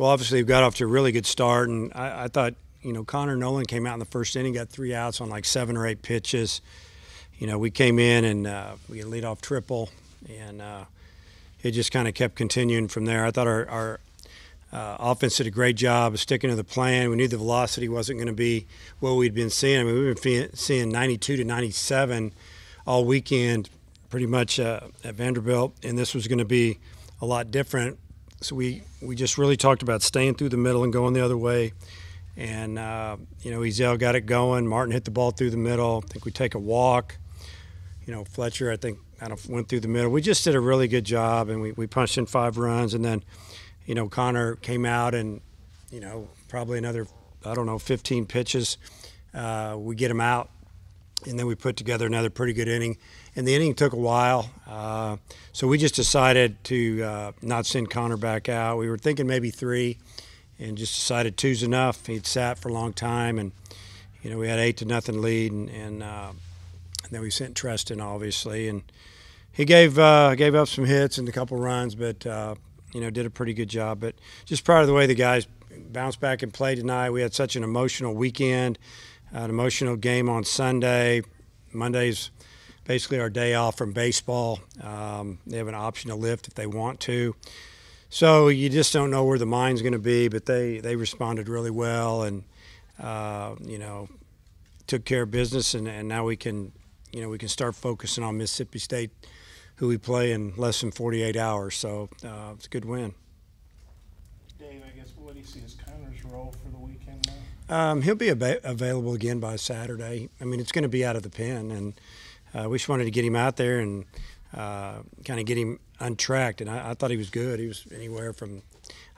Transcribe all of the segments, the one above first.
Well, obviously we got off to a really good start, and I thought, Connor Nolan came out in the first inning, got 3 outs on like 7 or 8 pitches. We came in and we had a leadoff triple, and it just kind of kept continuing from there. I thought our offense did a great job of sticking to the plan. We knew the velocity wasn't going to be what we'd been seeing. I mean, we've been seeing 92 to 97 all weekend, pretty much at Vanderbilt, and this was going to be a lot different. So we just really talked about staying through the middle and going the other way. And, Ezel got it going. Martin hit the ball through the middle. I think we take a walk. Fletcher, I think, kind of went through the middle. We just did a really good job, and we punched in 5 runs. And then, Connor came out and, probably another, 15 pitches. We get him out, and then we put together another pretty good inning. And the inning took a while, so we just decided to not send Connor back out. We were thinking maybe 3, and just decided 2's enough. He'd sat for a long time, and we had 8-0 lead, and then we sent Treston, obviously, and he gave up some hits and a couple runs, but did a pretty good job. But just proud of the way the guys bounced back and played tonight. We had such an emotional weekend, an emotional game on Sunday. Monday's basically our day off from baseball. They have an option to lift if they want to. So you just don't know where the mind's going to be, but they responded really well and, took care of business, and now we can start focusing on Mississippi State, who we play in less than 48 hours. So it's a good win. Dave, I guess, what do you see as Connor's role for the weekend now? He'll be available again by Saturday. I mean, it's going to be out of the pen, and we just wanted to get him out there and kind of get him untracked. And I thought he was good. He was anywhere from,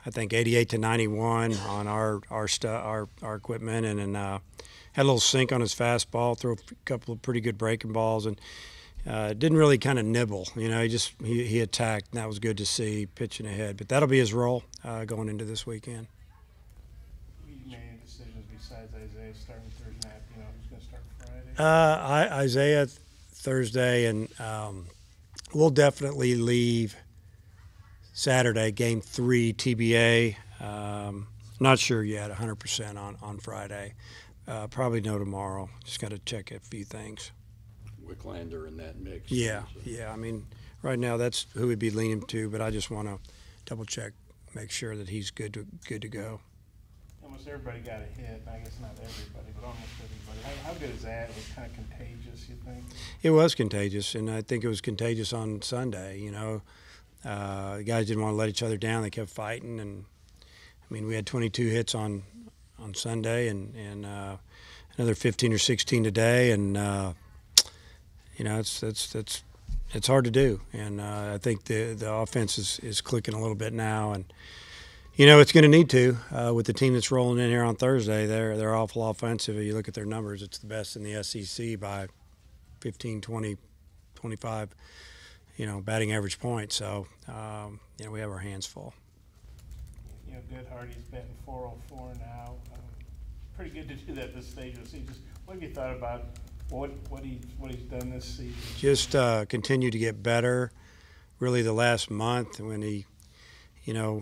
I think, 88 to 91 on our equipment, and then had a little sink on his fastball, threw a couple of pretty good breaking balls, and didn't really kind of nibble. He attacked, and that was good to see, pitching ahead. But that'll be his role going into this weekend. You made any decisions besides Isaiah starting Thursday night? Who's going to start Friday? Isaiah Thursday, and we'll definitely leave Saturday, game 3, TBA. Not sure yet, 100% on Friday. Probably know tomorrow. Just got to check a few things. Wicklander in that mix. Yeah. I mean, right now that's who we'd be leaning to, but I just want to double check, make sure that he's good to go. Almost everybody got a hit. I guess not everybody, but almost everybody. How good is that? It was kind of contagious, you think? It was contagious, and I think it was contagious on Sunday. The guys didn't want to let each other down. They kept fighting, and I mean, we had 22 hits on Sunday, and another 15 or 16 today, and it's hard to do. And I think the offense is clicking a little bit now, and it's going to need to with the team that's rolling in here on Thursday. They're awful offensive. If you look at their numbers, it's the best in the SEC by 15, 20, 25, batting average points. So, we have our hands full. Good. Hardy's batting .404 now. Pretty good to do that this stage of the season. What have you thought about what he's done this season? Just continue to get better. Really, the last month when he,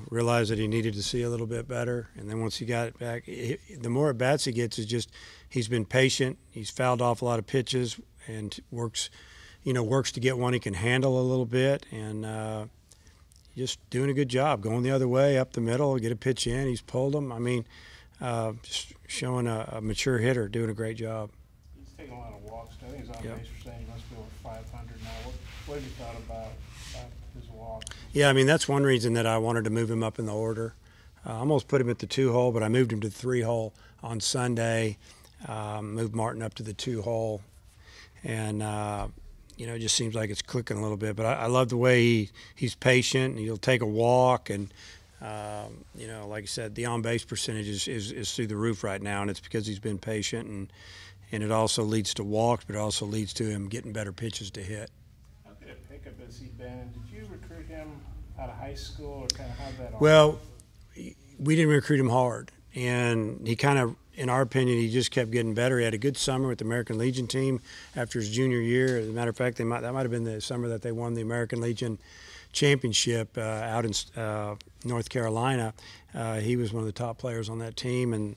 realized that he needed to see a little bit better, and then once he got it back, the more at bats he gets, is just he's been patient. He's fouled off a lot of pitches and works to get one he can handle a little bit, and just doing a good job, going the other way, up the middle, get a pitch in. He's pulled them. I mean, just showing a mature hitter, doing a great job. He's taking a lot of walks. I think he's on base for saying he must be over 500 now. What have you thought about his walks? Yeah, I mean, that's one reason that I wanted to move him up in the order. I almost put him at the 2-hole, but I moved him to the 3-hole on Sunday, moved Martin up to the 2-hole, and it just seems like it's clicking a little bit. But I love the way he's patient, and he'll take a walk. And, like I said, the on-base percentage is through the roof right now, and it's because he's been patient. And it also leads to walks, but it also leads to him getting better pitches to hit. How good a pickup has he been? And did you recruit him out of high school, or kind of how'd that all Well, we didn't recruit him hard. And he kind of, in our opinion, he just kept getting better. He had a good summer with the American Legion team after his junior year. As a matter of fact, that might have been the summer that they won the American Legion championship out in North Carolina. He was one of the top players on that team, and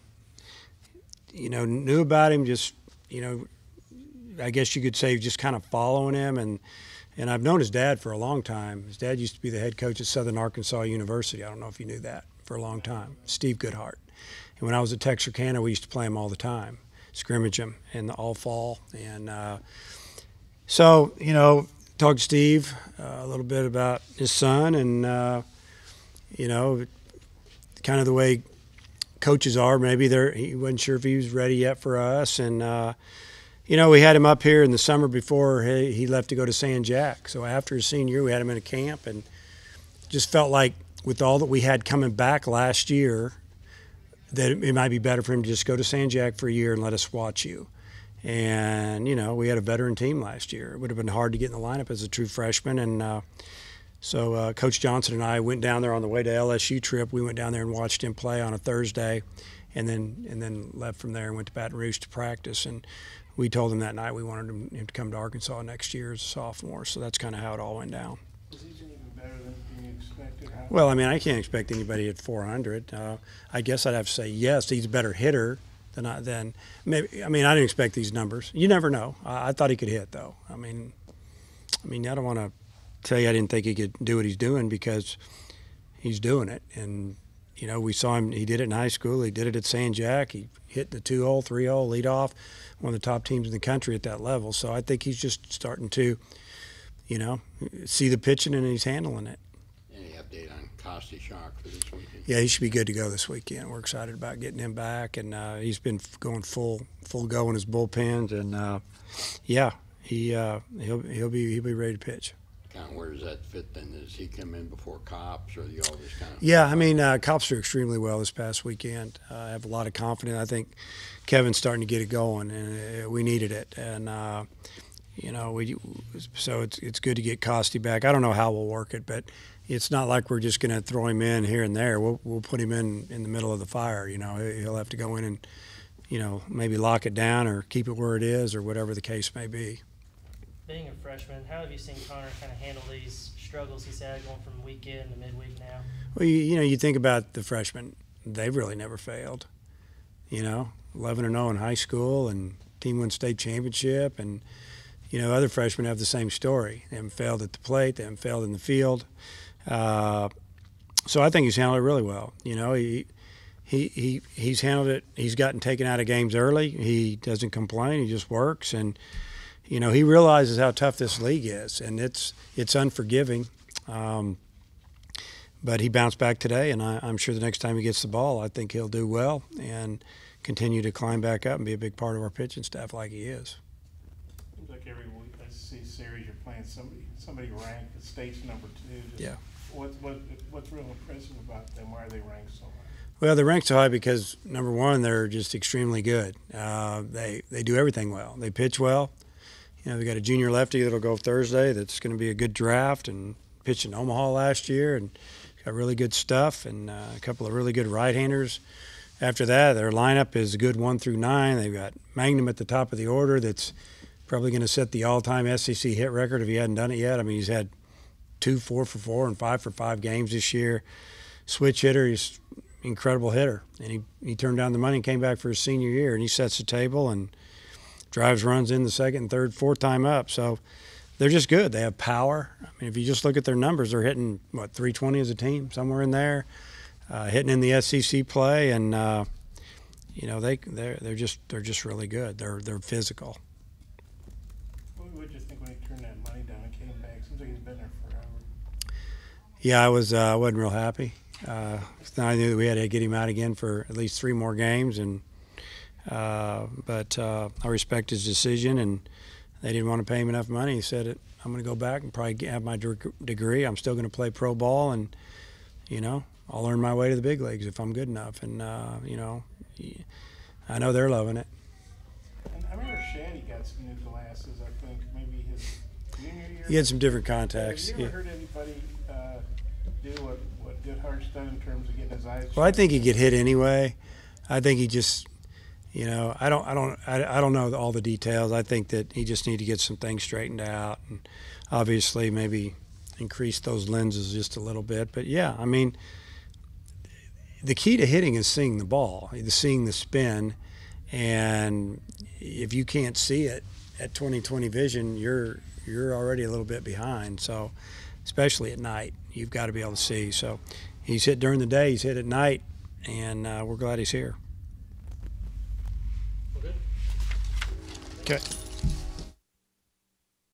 knew about him. Just I guess you could say just kind of following him, and I've known his dad for a long time. His dad used to be the head coach at Southern Arkansas University. I don't know if you knew that, for a long time. Steve Goodhart. And when I was at Texarkana, we used to play him all the time, scrimmage him in the all fall. And so, talked to Steve a little bit about his son, and, kind of the way coaches are. Maybe he wasn't sure if he was ready yet for us. And, we had him up here in the summer before he left to go to San Jac. So after his senior year, we had him in a camp, and just felt like with all that we had coming back last year, that it might be better for him to just go to San Jac for a year and let us watch you. And, we had a veteran team last year. It would have been hard to get in the lineup as a true freshman. And so Coach Johnson and I went down there on the way to LSU trip. We went down there and watched him play on a Thursday, and then left from there and went to Baton Rouge to practice. And we told him that night we wanted him to come to Arkansas next year as a sophomore. So that's kind of how it all went down. Is he even better than you expected? Well, I can't expect anybody at 400. I guess I'd have to say yes, he's a better hitter than maybe. I didn't expect these numbers. You never know. I thought he could hit, though. I don't want to tell you I didn't think he could do what he's doing, because he's doing it. And we saw him. He did it in high school. He did it at San Jac. He hit the 2-hole, 3-hole leadoff, one of the top teams in the country at that level. So I think he's just starting to, see the pitching, and he's handling it. Any update on Costi Shock for this weekend? Yeah, he should be good to go this weekend. We're excited about getting him back, and he's been going full go in his bullpens, and he'll be ready to pitch. Kind of where does that fit then? Does he come in before Cops, or you all just kind of? Yeah, Cops are extremely well this past weekend. I have a lot of confidence. I think Kevin's starting to get it going, and we needed it, and so it's good to get Costi back. I don't know how we'll work it, but it's not like we're just going to throw him in here and there. We'll put him in the middle of the fire. He'll have to go in and maybe lock it down or keep it where it is, or whatever the case may be. Being a freshman, how have you seen Connor kind of handle these struggles he's had going from weekend to midweek now? Well, you think about the freshmen; they've really never failed. 11-0 in high school, and team won state championship, and other freshmen have the same story. They haven't failed at the plate. They haven't failed in the field. So I think he's handled it really well. He's handled it. He's gotten taken out of games early. He doesn't complain. He just works, and he realizes how tough this league is, and it's unforgiving. But he bounced back today, and I'm sure the next time he gets the ball, I think he'll do well and continue to climb back up and be a big part of our pitching staff like he is. Seems like every week I see series you're playing somebody ranked the state's number 2. Yeah. What's real impressive about them? Why are they ranked so high? Well, they're ranked so high because, number one, they're just extremely good. They do everything well. They pitch well. We got a junior lefty that'll go Thursday that's going to be a good draft, and pitched in Omaha last year, and got really good stuff, and a couple of really good right-handers. After that, their lineup is a good 1 through 9. They've got Magnum at the top of the order that's probably going to set the all-time SEC hit record if he hadn't done it yet. He's had 2 4-for-4 and 5-for-5 games this year. Switch hitter, he's an incredible hitter. And he turned down the money and came back for his senior year, and he sets the table and drives runs in the second and third, fourth time up. So they're just good. They have power. If you just look at their numbers, they're hitting, 320 as a team, somewhere in there, hitting in the SEC play, and they're just really good. They're physical. What did you think when he turned that money down and came back? Seems like he's been there forever. Yeah, I wasn't real happy. I knew that we had to get him out again for at least 3 more games, and but I respect his decision, and they didn't want to pay him enough money. He said, I'm going to go back and probably have my degree. I'm still going to play pro ball, and I'll earn my way to the big leagues if I'm good enough. And I know they're loving it. And I remember Shaddy got some new glasses. I think maybe his junior year. He had some different contacts. Have you ever heard anybody do what Goodhart's done in terms of getting his eyes? Well, I think he could hit anyway. I think he just, I don't know all the details. I think that he just need to get some things straightened out, and obviously maybe increase those lenses just a little bit. But yeah, I mean, the key to hitting is seeing the ball, seeing the spin, and if you can't see it at 20/20 vision, you're already a little bit behind. So, especially at night, you've got to be able to see. So, he's hit during the day, he's hit at night, and we're glad he's here. Well, good. Okay.